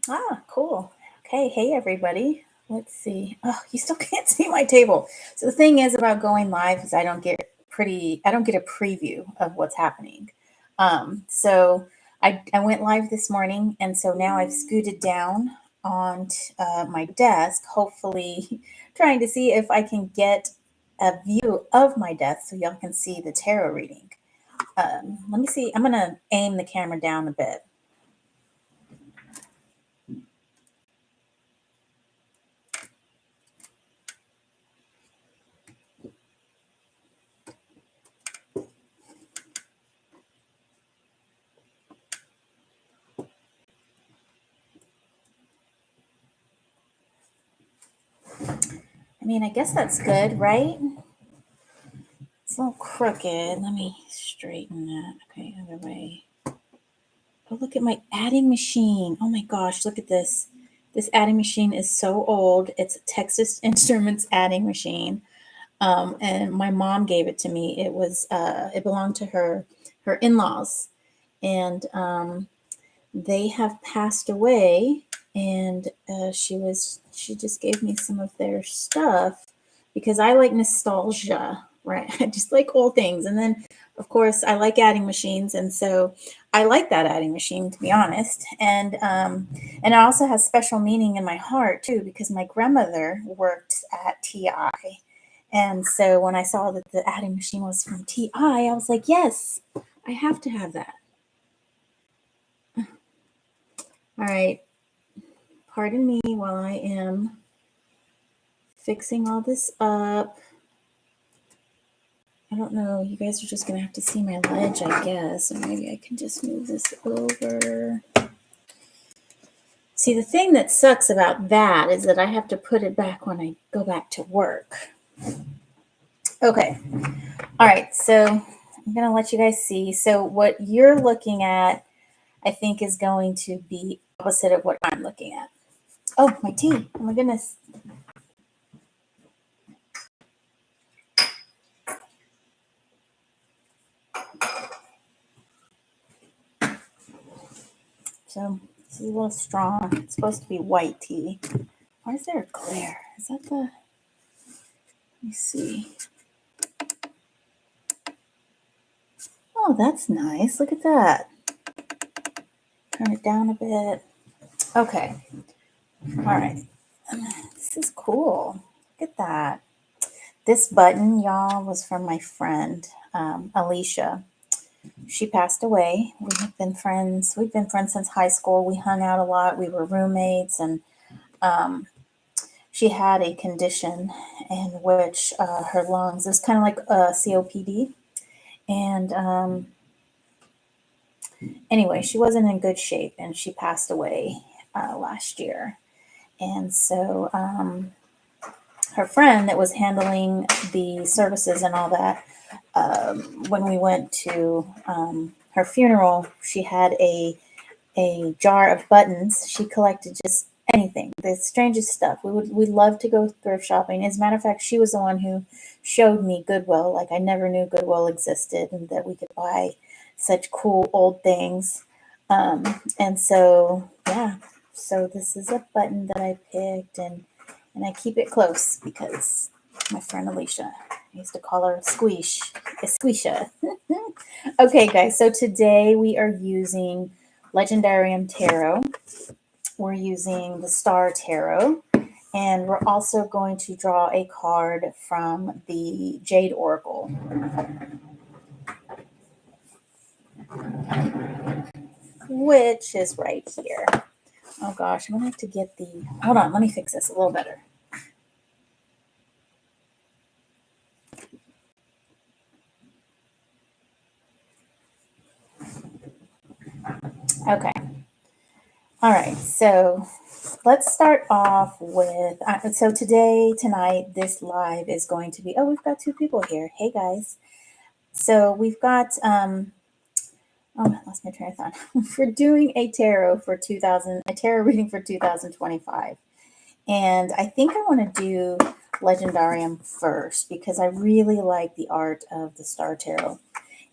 Ah, cool. Okay, hey everybody. Let's see. Oh, you still can't see my table. So the thing is about going live is I don't get a preview of what's happening. So I went live this morning, and so now I've scooted down on my desk, hopefully trying to see if I can get a view of my desk so y'all can see the tarot reading. Let me see. I'm gonna aim the camera down a bit. I mean, I guess that's good, right? It's a little crooked. Let me straighten that. Okay, other way. Oh, look at my adding machine. Oh my gosh, look at this. This adding machine is so old. It's a Texas Instruments adding machine. And my mom gave it to me. It belonged to her in-laws. And they have passed away, and she just gave me some of their stuff because I like nostalgia, right? I just like old things. And then of course I like adding machines, and so I like that adding machine, to be honest. And it also has special meaning in my heart too, because my grandmother worked at TI. And so when I saw that the adding machine was from TI, I was like, yes, I have to have that. All right. Pardon me while I am fixing all this up. I don't know. You guys are just going to have to see my ledge, I guess. Or maybe I can just move this over. See, the thing that sucks about that is that I have to put it back when I go back to work. Okay. All right. So I'm going to let you guys see. So what you're looking at, I think, is going to be opposite of what I'm looking at. Oh, my tea. Oh, my goodness. So this is a little strong. It's supposed to be white tea. Why is there a glare? Is that the... Let me see. Oh, that's nice. Look at that. Turn it down a bit. Okay. All right. This is cool. Look at that. This button, y'all, was from my friend, Alicia. She passed away. We have been friends. We've been friends since high school. We hung out a lot. We were roommates, and she had a condition in which her lungs, it was kind of like COPD. And anyway, she wasn't in good shape, and she passed away last year. And so her friend that was handling the services and all that, when we went to her funeral, she had a jar of buttons. She collected just anything, the strangest stuff. We love to go thrift shopping. As a matter of fact, she was the one who showed me Goodwill. Like, I never knew Goodwill existed and that we could buy such cool old things. And so yeah, so this is a button that I picked, and I keep it close because my friend Alicia, I used to call her Squeesh, Squeesha. Okay, guys, so today we are using Legendarium Tarot. We're using the Star Tarot, and we're also going to draw a card from the Jade Oracle. Which is right here. Oh gosh, I'm gonna have to get the... Hold on, let me fix this a little better. Okay. All right, so let's start off with, so tonight, this live is going to be, oh, we've got two people here. Hey guys. So we've got, oh, I lost my train of thought. We're doing a tarot reading for 2025. And I think I want to do Legendarium first because I really like the art of the Star Tarot.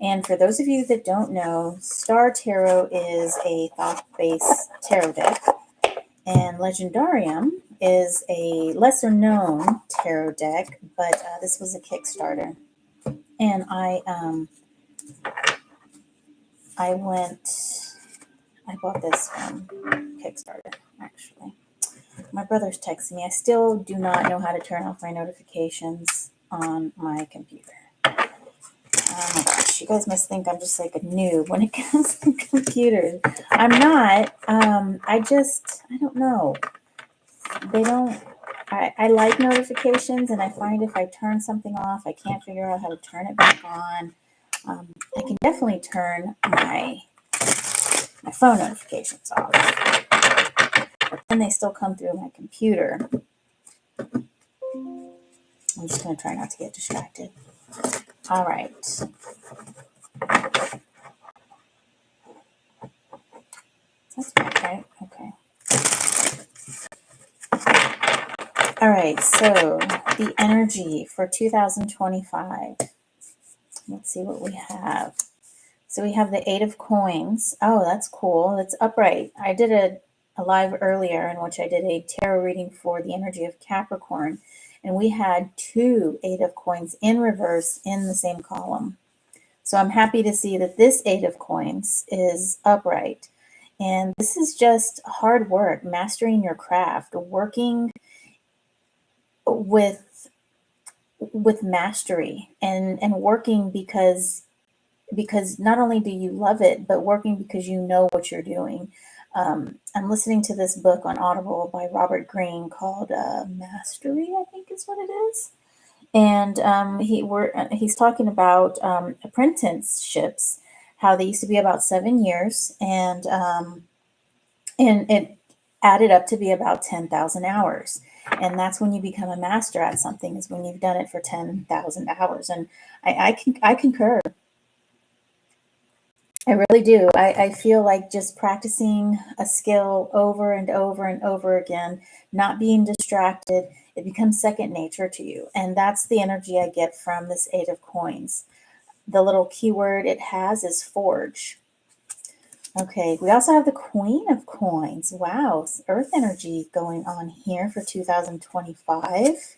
And for those of you that don't know, Star Tarot is a thought-based tarot deck. And Legendarium is a lesser known tarot deck, but this was a Kickstarter. And I bought this from Kickstarter, actually. My brother's texting me. I still do not know how to turn off my notifications on my computer. Oh my gosh, you guys must think I'm just like a noob when it comes to computers. I'm not. I don't know. I like notifications, and I find if I turn something off, I can't figure out how to turn it back on. I can definitely turn my phone notifications off, but then they still come through my computer. I'm just going to try not to get distracted. All right. That's right. Okay. All right. So the energy for 2025. Let's see what we have. So we have the 8 of Coins. Oh, that's cool. That's upright. I did a live earlier in which I did a tarot reading for the energy of Capricorn. And we had 2 8 of Coins in reverse in the same column. So I'm happy to see that this 8 of Coins is upright. And this is just hard work, mastering your craft, working with mastery and working because not only do you love it, but working because you know what you're doing. I'm listening to this book on Audible by Robert Greene called Mastery, I think is what it is. And he's talking about apprenticeships, how they used to be about 7 years, and it added up to be about 10,000 hours. And that's when you become a master at something, is when you've done it for 10,000 hours. And I concur. I really do. I feel like just practicing a skill over and over and over again, not being distracted, it becomes second nature to you. And that's the energy I get from this 8 of Coins. The little keyword it has is forge. Okay, we also have the Queen of Coins. Wow, Earth energy going on here for 2025.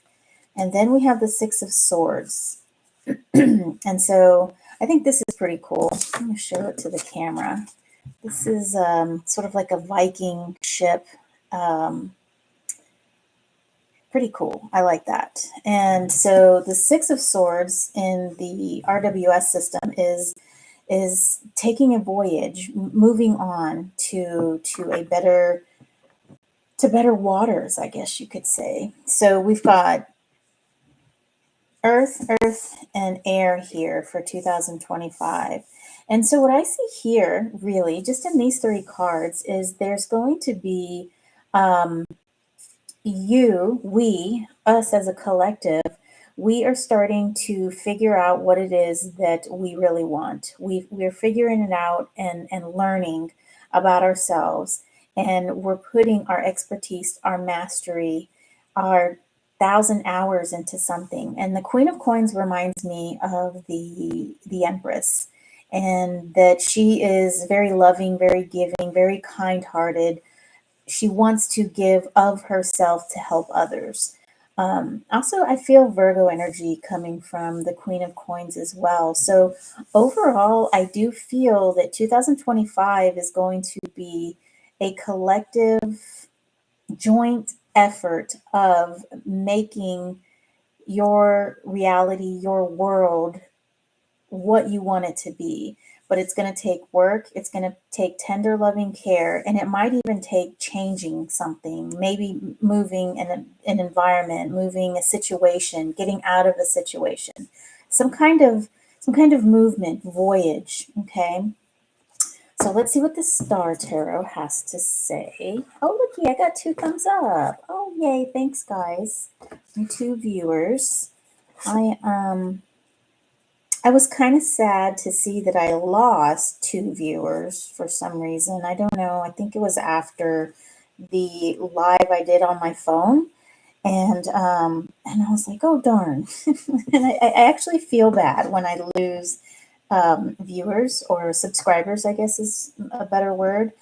And then we have the 6 of Swords. And so I think this is pretty cool. I'm going to show it to the camera. This is sort of like a Viking ship. Pretty cool. I like that. And so the 6 of Swords in the RWS system is taking a voyage, moving on to better waters, I guess you could say. So we've got earth, and air here for 2025. And so what I see here, really, just in these 3 cards, is there's going to be we, us as a collective, we are starting to figure out what it is that we really want. We're figuring it out and learning about ourselves. And we're putting our expertise, our mastery, our 1,000 hours into something. And the Queen of Coins reminds me of the Empress, and that she is very loving, very giving, very kind-hearted. She wants to give of herself to help others. Also, I feel Virgo energy coming from the Queen of Coins as well. So overall, I do feel that 2025 is going to be a collective, joint effort of making your reality, your world, what you want it to be. But it's going to take work, it's going to take tender, loving care, and it might even take changing something, maybe moving an environment, moving a situation, getting out of a situation, some kind of movement, voyage. Okay. So let's see what the Star Tarot has to say. Oh, looky, I got 2 thumbs up. Oh, yay. Thanks, guys. My 2 viewers. I was kind of sad to see that I lost 2 viewers for some reason. I don't know. I think it was after the live I did on my phone. And I was like, oh, darn. And I actually feel bad when I lose viewers or subscribers, I guess is a better word.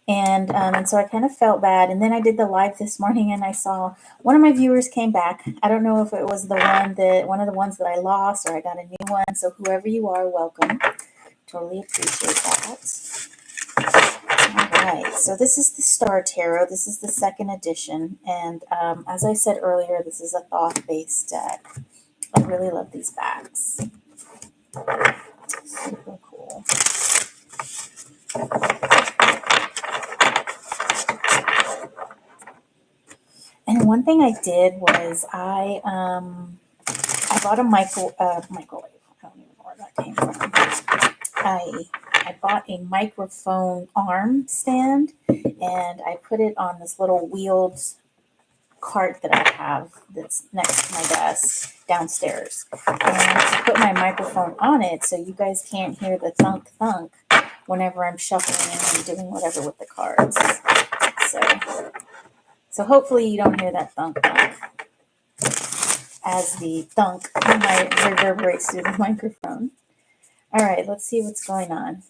And so I kind of felt bad. And then I did the live this morning, and I saw one of my viewers came back. I don't know if it was one of the ones that I lost, or I got a new one. So whoever you are, welcome. Totally appreciate that. All right, so this is the Star Tarot. This is the second edition, and as I said earlier, this is a thought-based deck. I really love these backs. Super cool. And one thing I did was I bought a microwave. I don't even know where that came from. I bought a microphone arm stand, and I put it on this little wheeled cart that I have that's next to my desk downstairs. And I put my microphone on it so you guys can't hear the thunk thunk whenever I'm shuffling and doing whatever with the cards. So hopefully you don't hear that thunk thunk as the thunk reverberates through the microphone. All right, let's see what's going on.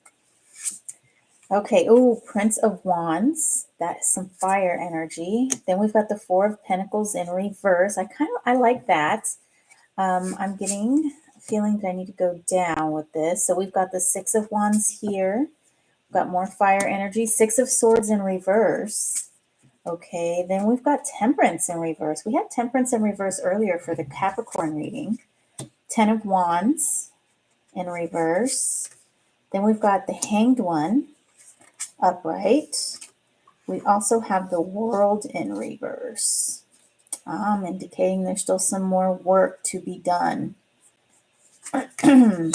Okay, oh, Prince of Wands. That's some fire energy. Then we've got the Four of Pentacles in reverse. I like that. I'm getting a feeling that I need to go down with this. So we've got the Six of Wands here. We've got more fire energy. Six of Swords in reverse. Okay, then we've got Temperance in reverse. We had Temperance in reverse earlier for the Capricorn reading. Ten of Wands in reverse. Then we've got the Hanged One upright. We also have the World in reverse. Indicating there's still some more work to be done. And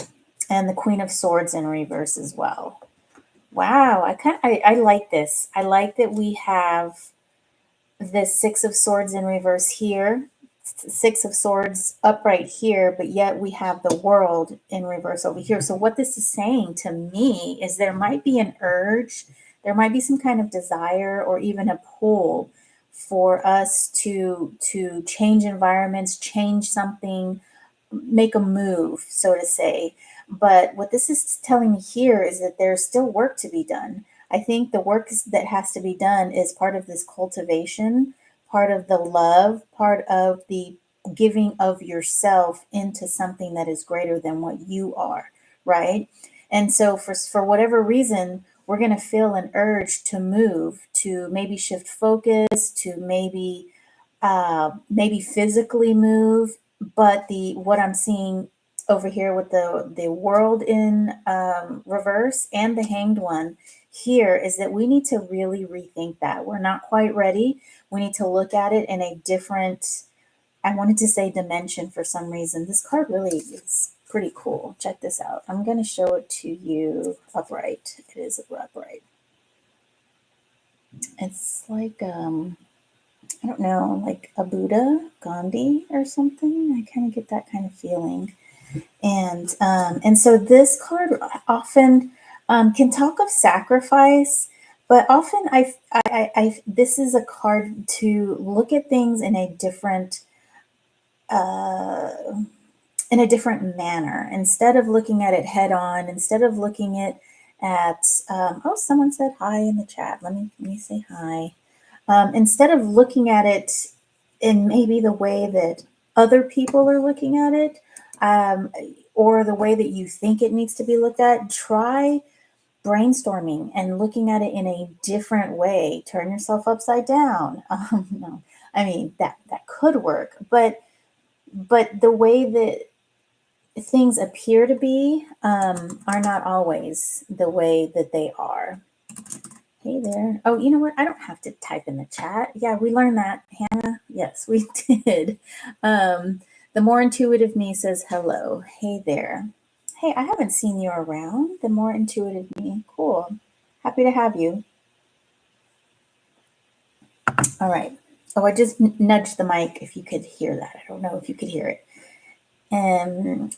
the Queen of Swords in reverse as well. Wow, I like this. I like that we have the Six of Swords in reverse here, Six of Swords upright here, but yet we have the World in reverse over here. So what this is saying to me is there might be an urge, there might be some kind of desire or even a pull for us to change environments, change something, make a move, so to say. But what this is telling me here is that there's still work to be done. I think the work that has to be done is part of this cultivation, part of the love, part of the giving of yourself into something that is greater than what you are, right? And so for whatever reason, we're going to feel an urge to move, to maybe shift focus, to maybe physically move. But what I'm seeing over here with the World in reverse and the Hanged One here is that we need to really rethink that. We're not quite ready. We need to look at it in a different, I wanted to say dimension for some reason. This card really is pretty cool. Check this out. I'm going to show it to you upright. It is upright. It's like, I don't know, like a Buddha, Gandhi or something. I kind of get that kind of feeling. And so this card often can talk of sacrifice, but often this is a card to look at things in a different manner. Instead of looking at it head on, instead of looking at oh, someone said hi in the chat. Let me say hi. Instead of looking at it in maybe the way that other people are looking at it, or the way that you think it needs to be looked at, try brainstorming and looking at it in a different way. Turn yourself upside down. No, I mean that could work, but the way that things appear to be are not always the way that they are. Hey there. Oh, you know what? I don't have to type in the chat. Yeah, we learned that, Hannah. Yes, we did. The more intuitive me says hello. Hey there. Hey, I haven't seen you around. The more intuitive me. Cool. Happy to have you. All right. Oh, I just nudged the mic if you could hear that. I don't know if you could hear it.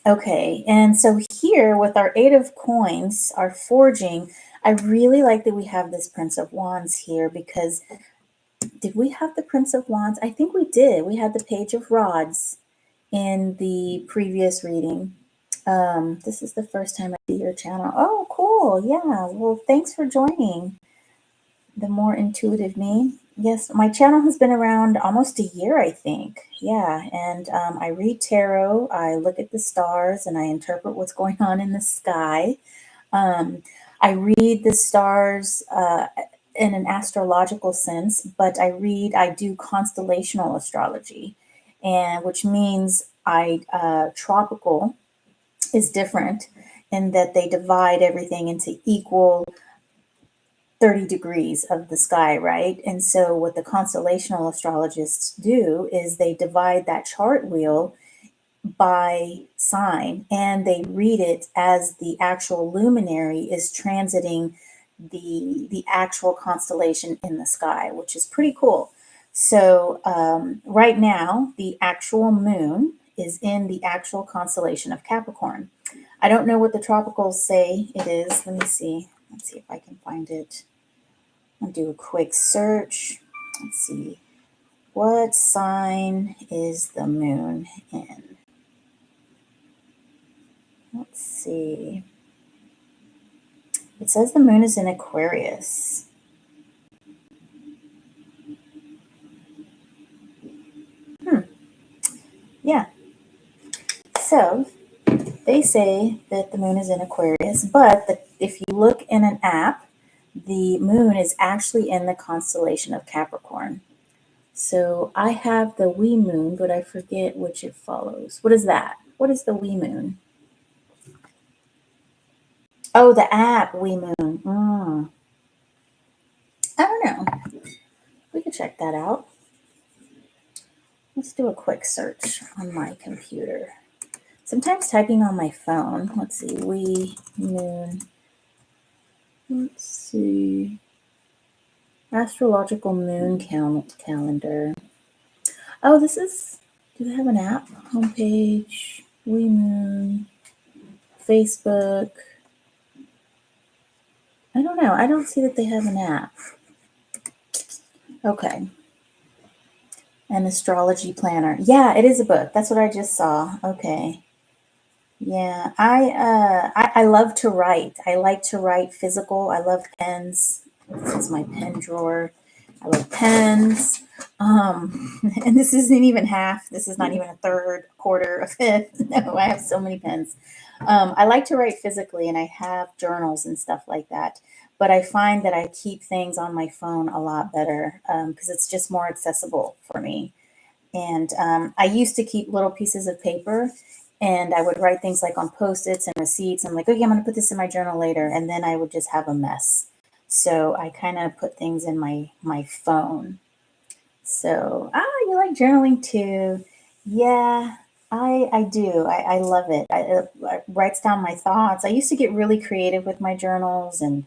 Okay. And so here with our Eight of Coins, our forging, I really like that we have this Prince of Wands here because did we have the Prince of Wands? I think we did. We had the Page of Rods in the previous reading. This is the first time I see your channel. Oh, cool. Yeah. Well, thanks for joining. The more intuitive me. Yes, my channel has been around almost a year, I think. Yeah, and I read tarot, I look at the stars, and I interpret what's going on in the sky. Um, I read the stars in an astrological sense, but I do constellational astrology, and which means tropical is different in that they divide everything into equal 30 degrees of the sky, right? And so what the constellational astrologists do is they divide that chart wheel by sign and they read it as the actual luminary is transiting the actual constellation in the sky, which is pretty cool. So right now the actual moon is in the actual constellation of Capricorn. I don't know what the tropicals say it is. Let me see. Let's see if I can find it. I'll do a quick search. Let's see. What sign is the moon in? Let's see. It says the moon is in Aquarius. Yeah. So they say that the moon is in Aquarius, but if you look in an app, the moon is actually in the constellation of Capricorn. So I have the wee moon, but I forget which it follows. What is that? What is the wee moon? Oh, the app wee moon. I don't know. We could check that out. Let's do a quick search on my computer. Sometimes typing on my phone. Let's see. Wee moon. Let's see. Astrological moon calendar. Oh, this is. Do they have an app? Homepage. Wee moon. Facebook. I don't know. I don't see that they have an app. Okay. An astrology planner. Yeah, it is a book. That's what I just saw. Okay. Yeah, I love to write. I like to write physical. I love pens. This is my pen drawer. I love pens. And this isn't even half. This is not even a third, quarter, a fifth. No, I have so many pens. I like to write physically, and I have journals and stuff like that. But I find that I keep things on my phone a lot better because it's just more accessible for me. And I used to keep little pieces of paper and I would write things like on post-its and receipts. I'm like, okay, I'm going to put this in my journal later. And then I would just have a mess. So I kind of put things in my phone. So, you like journaling too. Yeah, I do. I love it. It writes down my thoughts. I used to get really creative with my journals and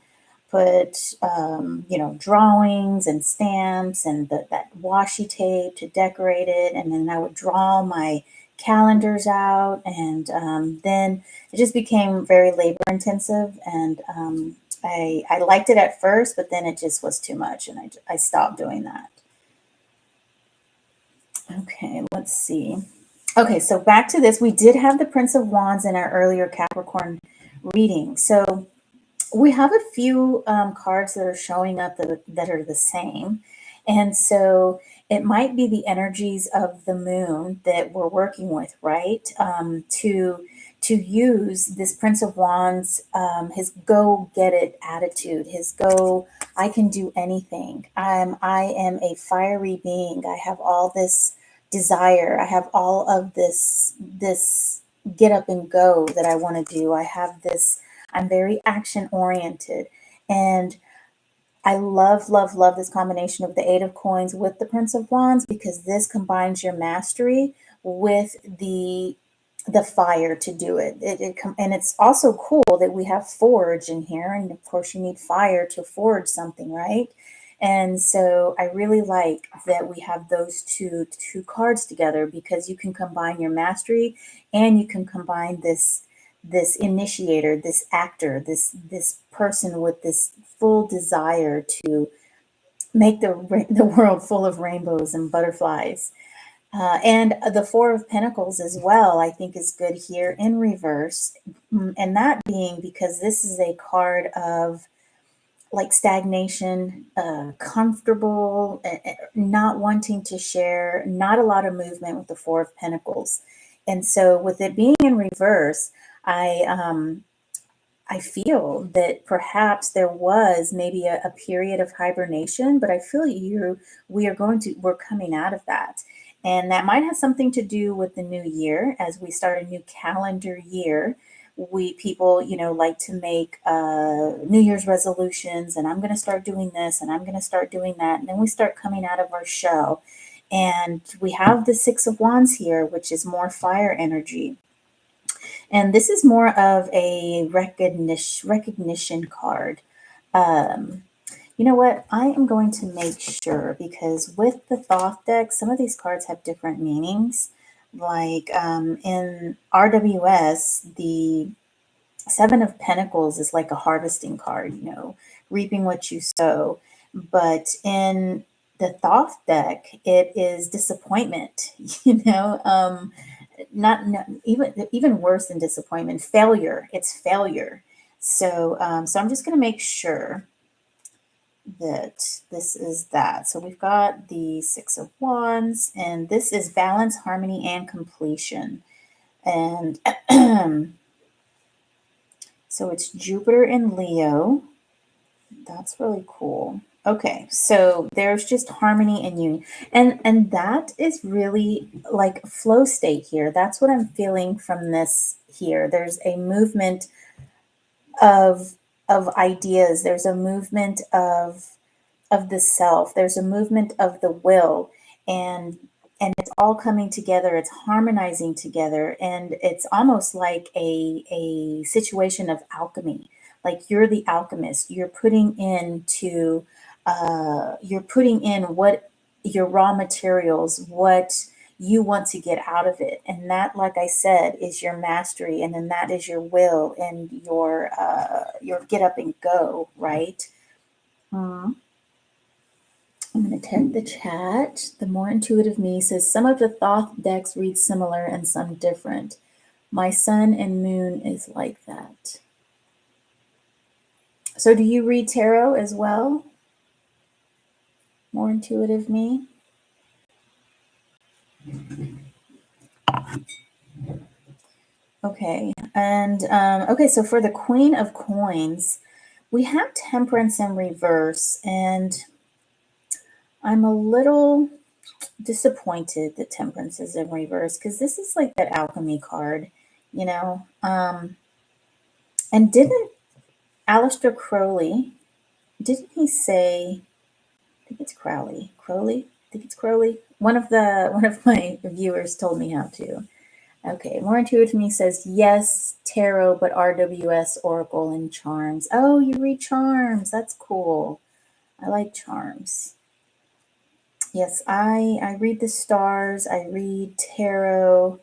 put, drawings and stamps and that washi tape to decorate it. And then I would draw my calendars out. And then it just became very labor intensive. And I liked it at first, but then it just was too much. And I stopped doing that. Okay, let's see. Okay, so back to this. We did have the Prince of Wands in our earlier Capricorn reading. So we have a few cards that are showing up that are the same. And so it might be the energies of the moon that we're working with, right? To use this Prince of Wands, his go get it attitude, his go, I can do anything. I am a fiery being. I have all this desire. I have all of this get up and go that I want to do. I have this, I'm very action oriented. And I love, love, love this combination of the Eight of Coins with the Prince of Wands because this combines your mastery with the fire to do it. And it's also cool that we have forge in here, and of course you need fire to forge something, right? And so I really like that we have those two cards together because you can combine your mastery and you can combine this initiator, this actor, this person with this full desire to make the world full of rainbows and butterflies. And the Four of Pentacles as well, I think is good here in reverse. And that being because this is a card of like stagnation, comfortable, not wanting to share, not a lot of movement with the Four of Pentacles. And so, with it being in reverse, I I feel that perhaps there was maybe a period of hibernation, but I feel we're coming out of that. And that might have something to do with the new year as we start a new calendar year. We people, like to make New Year's resolutions, and I'm going to start doing this, and I'm going to start doing that, and then we start coming out of our shell. And we have the Six of Wands here, which is more fire energy, and this is more of a recognition card. Um, you know what? I am going to make sure, because with the Thoth deck, some of these cards have different meanings. Like in RWS, the Seven of Pentacles is like a harvesting card, reaping what you sow. But in the Thoth deck, it is disappointment, not even worse than disappointment, failure. It's failure. So I'm just going to make sure that this is that. So we've got the Six of Wands, and this is balance, harmony, and completion. And so it's Jupiter in Leo. That's really cool. Okay, so there's just harmony and union. And that is really like flow state here. That's what I'm feeling from this here. There's a movement of ideas. There's a movement of the self. There's a movement of the will, and it's all coming together. It's harmonizing together, and it's almost like a situation of alchemy. Like you're the alchemist. You're putting in what your raw materials, what you want to get out of it, and that, like I said, is your mastery, and then that is your will and your get up and go, right? Mhm. I'm going to check the chat. The more intuitive me says some of the Thoth decks read similar and some different. My sun and moon is like that. So do you read tarot as well? More intuitive me? Okay. And okay, so for the Queen of Coins, we have Temperance in reverse, and I'm a little disappointed that Temperance is in reverse, because this is like that alchemy card, you know. And didn't Aleister Crowley, didn't he say, I think it's Crowley. Crowley? I think it's Crowley. One of my viewers told me how to. Okay, more intuitive me says yes, tarot, but RWS, Oracle, and Charms. Oh, you read Charms. That's cool. I like Charms. Yes, I read the stars. I read tarot.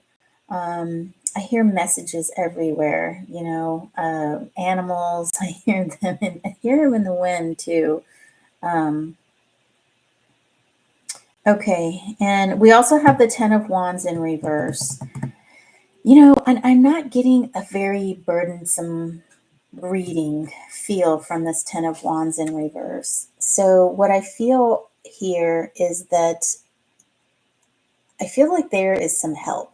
I hear messages everywhere. Animals. I hear them. I hear them in the wind too. Okay, and we also have the Ten of Wands in reverse. And I'm not getting a very burdensome reading feel from this Ten of Wands in reverse. So what I feel here is that I feel like there is some help.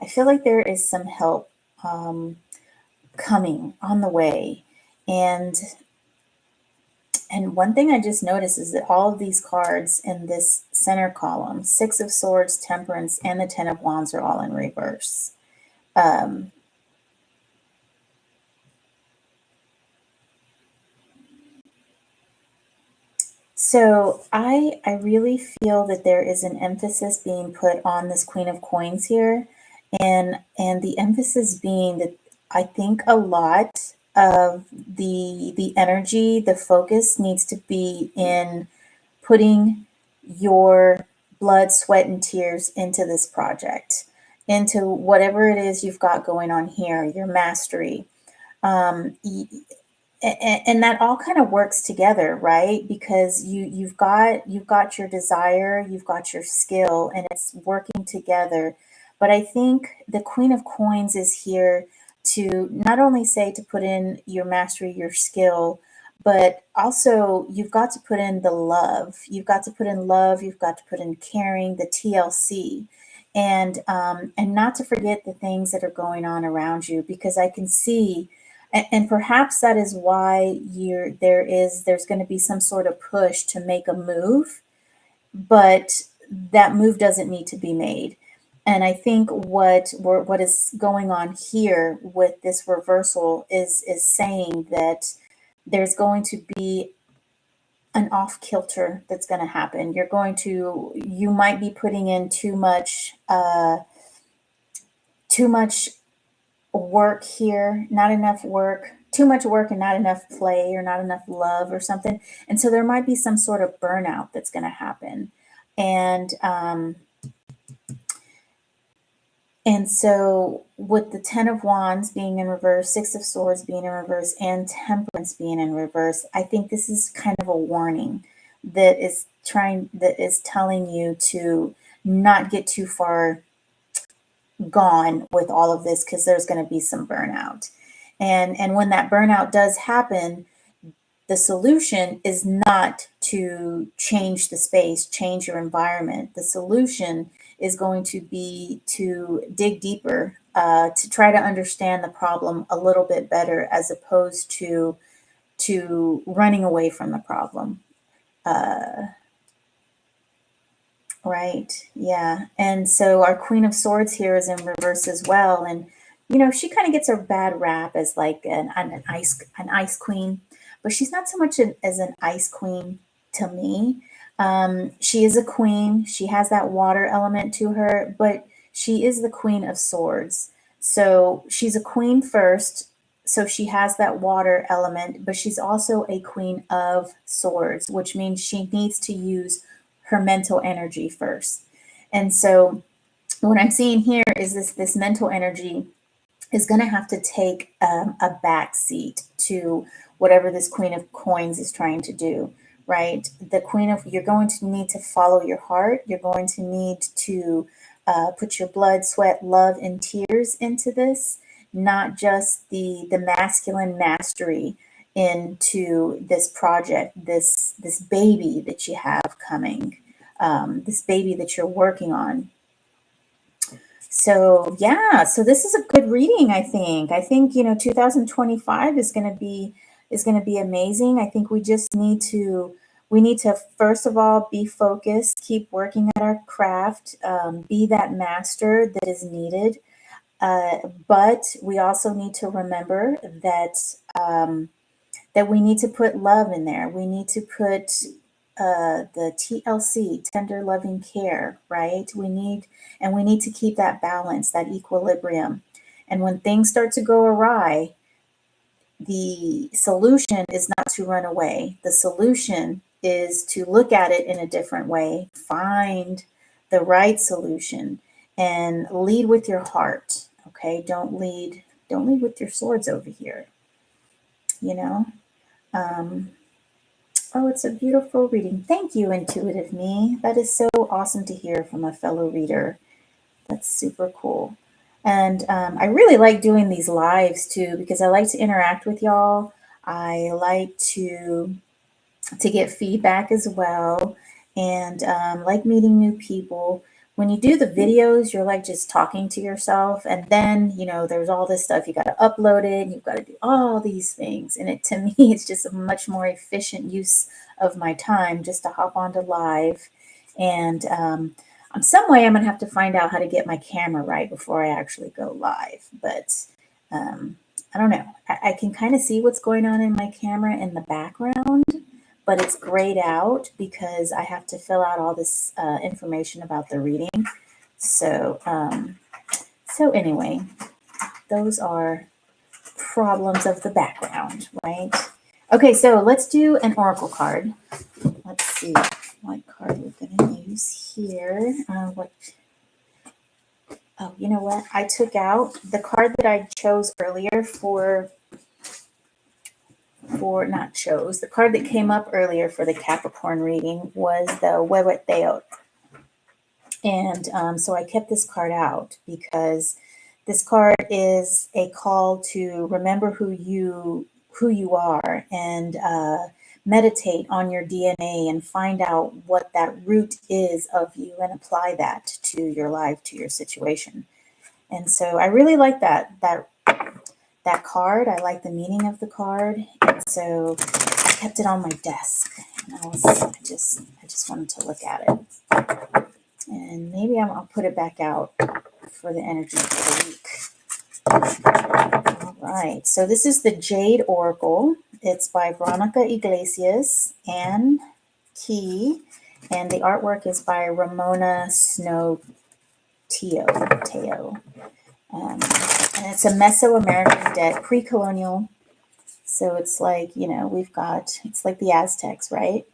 I feel like there is some help coming on the way. And one thing I just noticed is that all of these cards in this center column, Six of Swords, Temperance, and the Ten of Wands, are all in reverse. So I really feel that there is an emphasis being put on this Queen of Coins here, and the emphasis being that I think a lot of the energy, the focus needs to be in putting your blood, sweat, and tears into this project, into whatever it is you've got going on here, your mastery. Um, and that all kind of works together, right? Because you've got your desire, you've got your skill, and it's working together. But I think the Queen of Coins is here to not only say to put in your mastery, your skill, but also you've got to put in the love. You've got to put in love. You've got to put in caring, the TLC, and not to forget the things that are going on around you, because I can see, and perhaps that is why there's going to be some sort of push to make a move, but that move doesn't need to be made. And I think what is going on here with this reversal is saying that there's going to be an off kilter that's going to happen. You might be putting in too much work here, not enough work, too much work and not enough play or not enough love or something. And so there might be some sort of burnout that's going to happen. And so with the 10 of Wands being in reverse, 6 of Swords being in reverse, and Temperance being in reverse, I think this is kind of a warning that is telling you to not get too far gone with all of this, because there's going to be some burnout. And when that burnout does happen, the solution is not to change the space, change your environment. The solution is going to be to dig deeper, to try to understand the problem a little bit better, as opposed to running away from the problem. Right. Yeah. And so our Queen of Swords here is in reverse as well. And, she kind of gets a bad rap as like an ice queen, but she's not so much as an ice queen to me. She is a queen. She has that water element to her, but she is the Queen of Swords. So she's a queen first. So she has that water element, but she's also a Queen of Swords, which means she needs to use her mental energy first. And so what I'm seeing here is this mental energy is going to have to take a back seat to whatever this Queen of Coins is trying to do, right? You're going to need to follow your heart. You're going to need to put your blood, sweat, love, and tears into this, not just the masculine mastery into this project, this baby that you have coming, this baby that you're working on. So yeah, so this is a good reading. I think 2025 is going to be amazing. I think we need to first of all be focused, keep working at our craft, be that master that is needed. But we also need to remember that we need to put love in there. We need to put the TLC, tender loving care, right? We need to keep that balance, that equilibrium. And when things start to go awry, the solution is not to run away. The solution is to look at it in a different way, find the right solution, and lead with your heart. Okay, don't lead with your swords over here. Oh, it's a beautiful reading. Thank you, intuitive me. That is so awesome to hear from a fellow reader. That's super cool. And I really like doing these lives too, because I like to interact with y'all. I like to get feedback as well, and like meeting new people. When you do the videos, you're like just talking to yourself, and then there's all this stuff, you got to upload it, and you've got to do all these things, and to me it's just a much more efficient use of my time just to hop onto live. And some way I'm gonna have to find out how to get my camera right before I actually go live, but I don't know. I can kind of see what's going on in my camera in the background, but it's grayed out because I have to fill out all this information about the reading. So anyway, those are problems of the background, right? Okay, so let's do an oracle card. Let's see what card we're going to use here. Oh, you know what? I took out the card that I chose earlier the card that came up earlier for the Capricorn reading was the Wewettheot. And so I kept this card out because this card is a call to remember who who you are and meditate on your DNA and find out what that root is of you and apply that to your life, to your situation. And so I really like that card. I like the meaning of the card. And so I kept it on my desk. And I just wanted to look at it. And maybe I'll put it back out for the energy for the week. All right. So this is the Jade Oracle. It's by Veronica Iglesias and Key. And the artwork is by Ramona Snow Teo. And it's a Mesoamerican deck, pre-colonial. So it's like, it's like the Aztecs, right?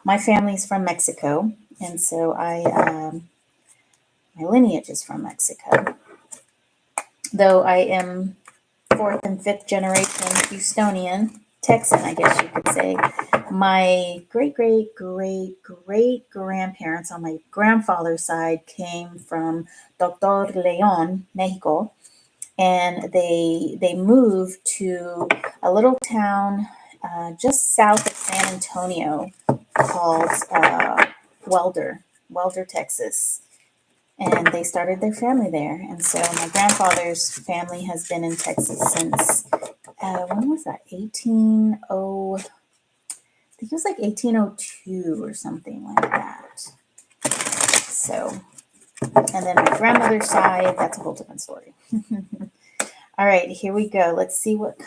My family's from Mexico. And so my lineage is from Mexico. Though I am fourth and fifth generation Houstonian, Texan, I guess you could say. My great grandparents on my grandfather's side came from Doctor Leon, Mexico, and they moved to a little town just south of San Antonio called Welder, Texas. And they started their family there. And so my grandfather's family has been in Texas since, when was that? I think it was like 1802 or something like that. So, and then my grandmother's side, that's a whole different story. All right, here we go. Let's see what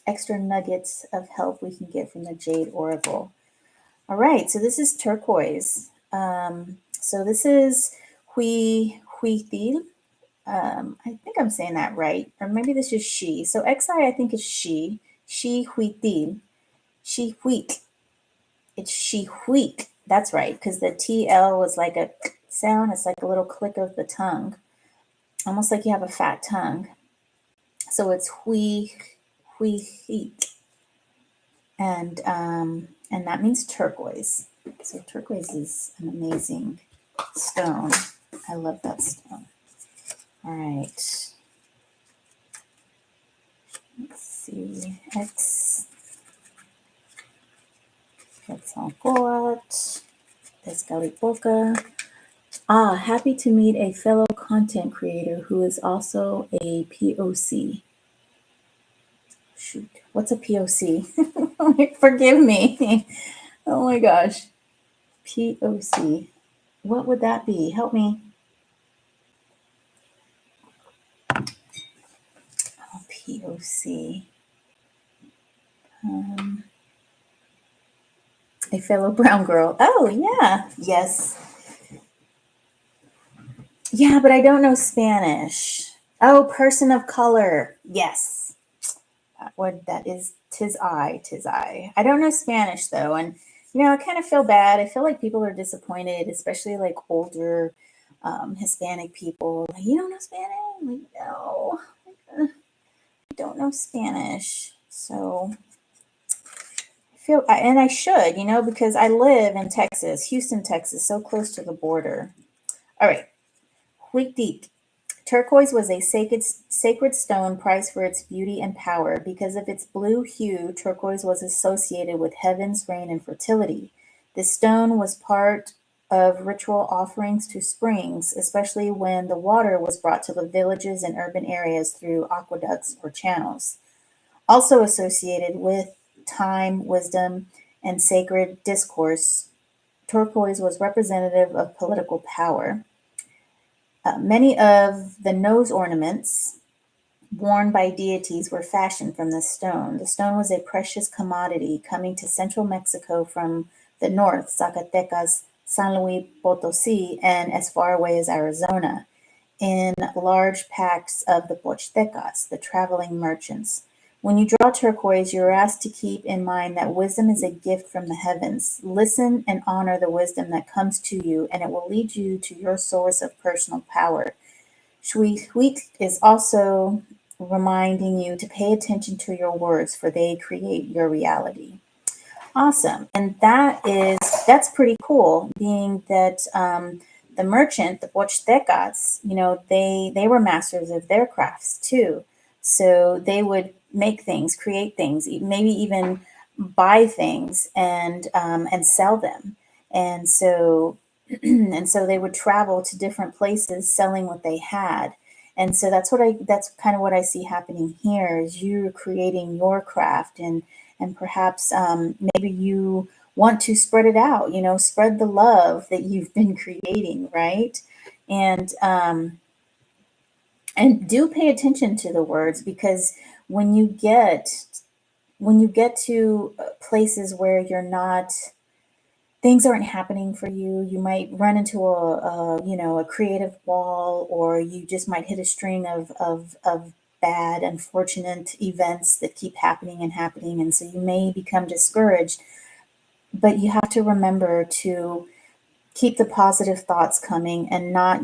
extra nuggets of help we can get from the Jade Oracle. All right, so this is turquoise. So this is Huitil. I think I'm saying that right, or maybe this is she. So Xi, I think is she. She Huitil. She Huik. It's she Huik. That's right, because the TL was like a sound. It's like a little click of the tongue, almost like you have a fat tongue. So it's Huik, and that means turquoise. So turquoise is an amazing stone. I love that stone. All right. Let's see. X. Quetzalcoatl. Tezcatlipoca. Happy to meet a fellow content creator who is also a POC. Shoot. What's a POC? Forgive me. Oh my gosh. POC. What would that be? Help me. POC. A fellow brown girl. Oh, yeah. Yes. Yeah, but I don't know Spanish. Oh, person of color. Yes. That is, tis I. I don't know Spanish, though. And, I kind of feel bad. I feel like people are disappointed, especially like older Hispanic people. Like, you don't know Spanish? Like, no. I don't know Spanish. So and I should, because I live in Texas, Houston, Texas, so close to the border. All right. Huitit. Turquoise was a sacred stone prized for its beauty and power. Because of its blue hue, turquoise was associated with heaven's rain and fertility. This stone was part of ritual offerings to springs, especially when the water was brought to the villages and urban areas through aqueducts or channels. Also associated with time, wisdom, and sacred discourse, turquoise was representative of political power. Many of the nose ornaments worn by deities were fashioned from this stone. The stone was a precious commodity coming to central Mexico from the north, Zacatecas, San Luis Potosí, and as far away as Arizona, in large packs of the Pochtecas, the traveling merchants. When you draw turquoise, you're asked to keep in mind that wisdom is a gift from the heavens. Listen and honor the wisdom that comes to you, and it will lead you to your source of personal power. Shweet is also reminding you to pay attention to your words, for they create your reality. Awesome. And that's pretty cool, being that the merchant, the Pochtecas, they were masters of their crafts too. So they would make things, create things, maybe even buy things and sell them. And so and so they would travel to different places selling what they had. And so that's kind of what I see happening here is you're creating your craft and perhaps maybe you want to spread it out, spread the love that you've been creating, right? And and do pay attention to the words, because when you get when you get to places where you're not, things aren't happening for you, you might run into a creative wall, or you just might hit a string of bad, unfortunate events that keep happening and happening, and so you may become discouraged. But you have to remember to keep the positive thoughts coming and not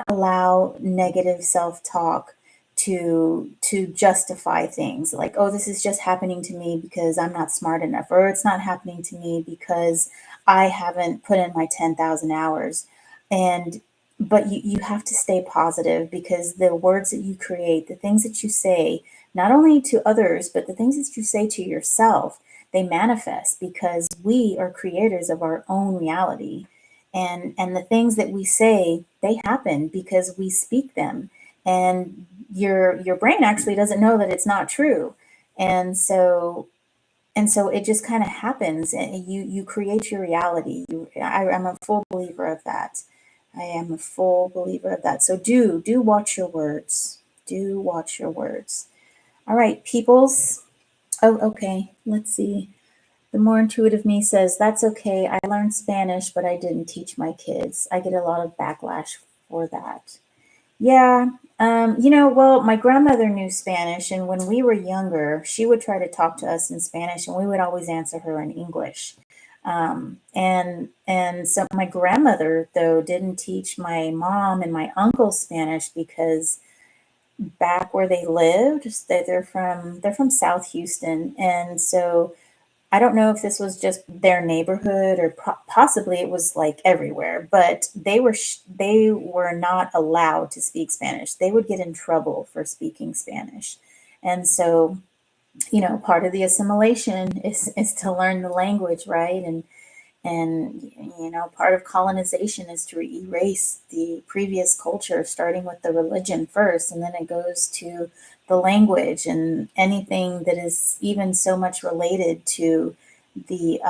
allow negative self-talk to justify things like, oh, this is just happening to me because I'm not smart enough, or it's not happening to me because I haven't put in my 10,000 hours. And but you have to stay positive, because the words that you create, the things that you say, not only to others, but the things that you say to yourself, they manifest, because we are creators of our own reality. And the things that we say, they happen because we speak them. And your brain actually doesn't know that it's not true. And so and so it just kind of happens, and you create your reality. I'm a full believer of that. I am a full believer of that. So do watch your words. Do watch your words. All right, peoples. Oh, okay. Let's see. The more intuitive me says, that's okay. I learned Spanish, but I didn't teach my kids. I get a lot of backlash for that. Yeah. Well, my grandmother knew Spanish, and when we were younger, she would try to talk to us in Spanish, and we would always answer her in English. And so my grandmother, though, didn't teach my mom and my uncle Spanish, because back where they lived, they're from South Houston, and so I don't know if this was just their neighborhood, or possibly it was like everywhere, but they were not allowed to speak Spanish. They would get in trouble for speaking Spanish. And so, part of the assimilation is to learn the language, right? And part of colonization is to erase the previous culture, starting with the religion first, and then it goes to the language, and anything that is even so much related to the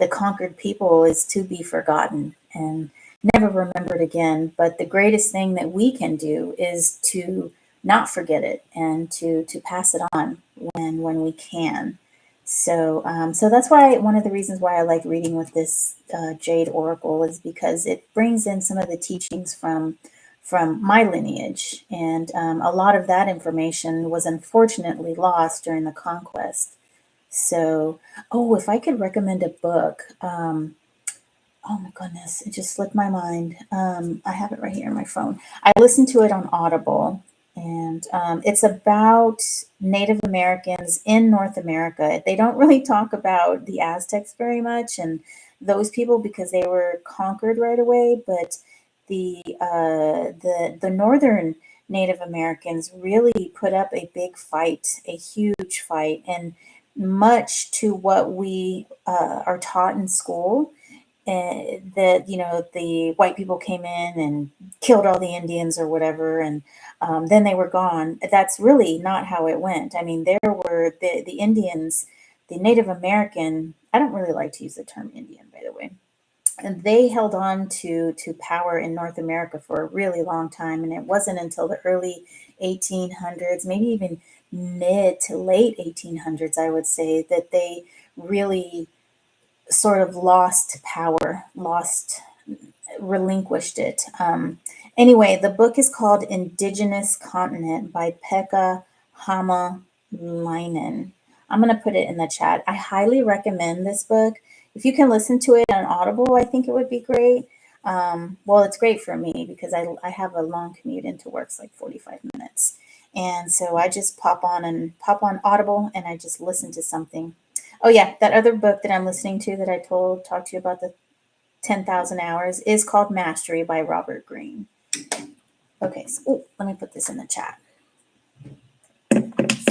conquered people is to be forgotten and never remembered again. But the greatest thing that we can do is to not forget it, and to pass it on when we can. So that's why one of the reasons why I like reading with this Jade Oracle is because it brings in some of the teachings from my lineage, and a lot of that information was unfortunately lost during the conquest. So, oh, if I could recommend a book, oh my goodness, it just slipped my mind. I have it right here on my phone. I listened to it on Audible, and it's about Native Americans in North America. They don't really talk about the Aztecs very much, and those people, because they were conquered right away. But the northern Native Americans really put up a big fight, a huge fight, and much to what we are taught in school, that the white people came in and killed all the Indians or whatever, and then they were gone. That's really not how it went. I mean, there were the Indians, the Native American. I don't really like to use the term Indian, by the way. And they held on to power in North America for a really long time, and it wasn't until the early 1800s, maybe even mid to late 1800s, I would say, that they really sort of lost power, relinquished it. Anyway, the book is called Indigenous Continent by Pekka Hamalainen. I'm going to put it in the chat. I highly recommend this book. If you can listen to it on Audible, I think it would be great. Well, it's great for me because I have a long commute into work, it's like 45 minutes. And so I just pop on Audible, and I just listen to something. Oh yeah, that other book that I'm listening to that I talked to you about, the 10,000 hours, is called Mastery by Robert Greene. Okay, so let me put this in the chat.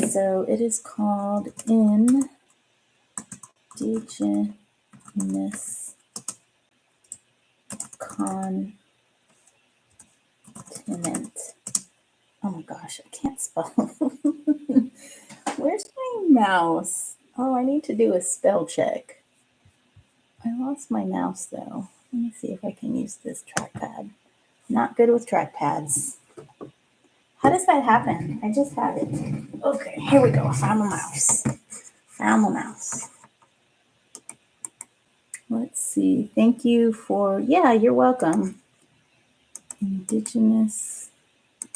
So it is called Indigenous Continent. Oh my gosh, I can't spell. Where's my mouse? Oh, I need to do a spell check. I lost my mouse though. Let me see if I can use this trackpad. Not good with trackpads. How does that happen? I just had it. Okay, here we go. I found the mouse. Found the mouse. Let's see. Thank you for, yeah, you're welcome. Indigenous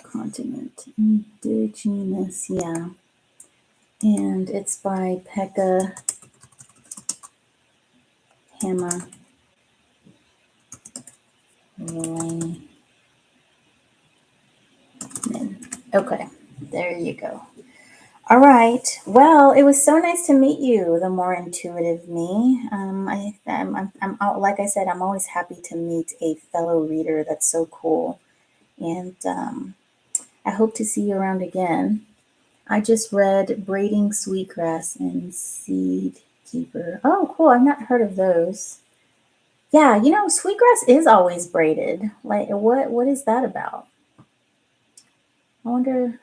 continent. Indigenous, yeah. And it's by Pekka Hammer. Okay, there you go. All right. Well, it was so nice to meet you, the more intuitive me. I'm like I said, I'm always happy to meet a fellow reader. That's so cool, and I hope to see you around again. I just read Braiding Sweetgrass and Seed Keeper. Oh, cool! I've not heard of those. Yeah, sweetgrass is always braided. Like, what is that about? I wonder.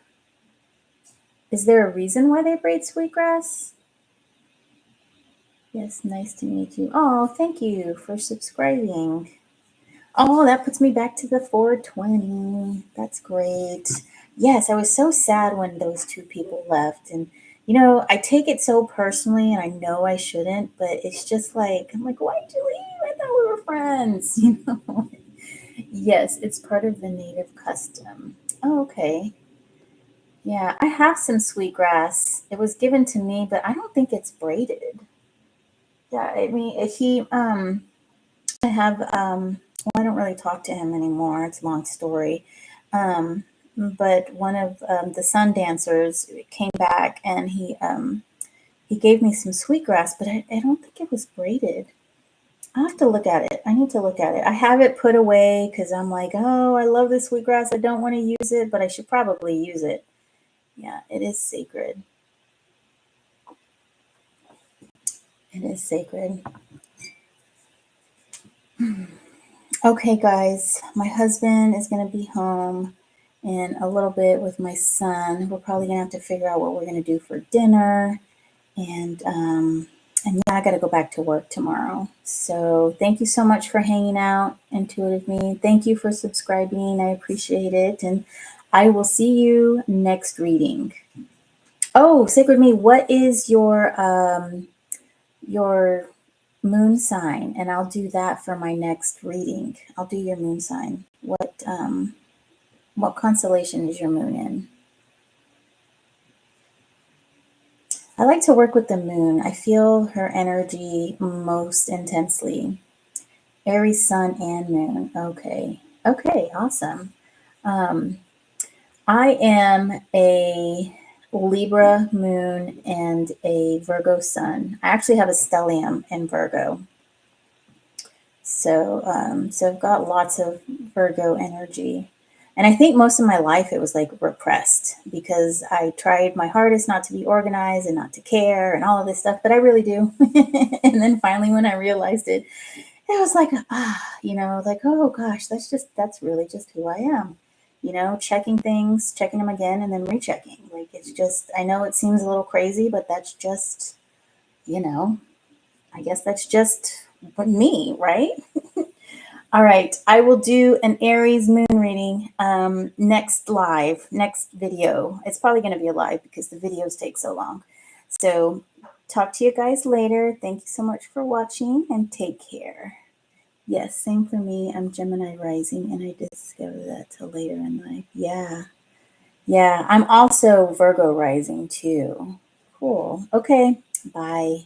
Is there a reason why they braid sweetgrass? Yes, nice to meet you. Oh, thank you for subscribing. Oh, that puts me back to the 420. That's great. Yes, I was so sad when those two people left. And, I take it so personally and I know I shouldn't, but it's just like, I'm like, why'd you leave? I thought we were friends, Yes, it's part of the native custom. Oh, okay. Yeah, I have some sweetgrass. It was given to me, but I don't think it's braided. Yeah, I mean, I have, well, I don't really talk to him anymore. It's a long story. But one of the sun dancers came back and he gave me some sweetgrass, but I don't think it was braided. I have to look at it. I need to look at it. I have it put away because I'm like, oh, I love this sweetgrass. I don't want to use it, but I should probably use it. Yeah, it is sacred. It is sacred. Okay, guys, my husband is going to be home in a little bit with my son. We're probably going to have to figure out what we're going to do for dinner. And yeah, I got to go back to work tomorrow. So thank you so much for hanging out, Intuitive Me. Thank you for subscribing. I appreciate it. And I will see you next reading. Oh, Sacred Me, what is your moon sign? And I'll do that for my next reading. I'll do your moon sign. What constellation is your moon in? I like to work with the moon. I feel her energy most intensely. Aries, sun, and moon. Okay. Okay, awesome. I am a Libra moon and a Virgo sun. I actually have a stellium in Virgo. So I've got lots of Virgo energy. And I think most of my life it was like repressed because I tried my hardest not to be organized and not to care and all of this stuff, but I really do. And then finally when I realized it, it was like, like, oh gosh, that's really just who I am. Checking things, checking them again, and then rechecking. Like, it's just, I know it seems a little crazy, but that's just, I guess that's just me, right? All right, I will do an Aries moon reading next video. It's probably going to be a live because the videos take so long. So talk to you guys later. Thank you so much for watching and take care. Yes, same for me. I'm Gemini rising and I discovered that till later in life. Yeah. Yeah, I'm also Virgo rising too. Cool. Okay, bye.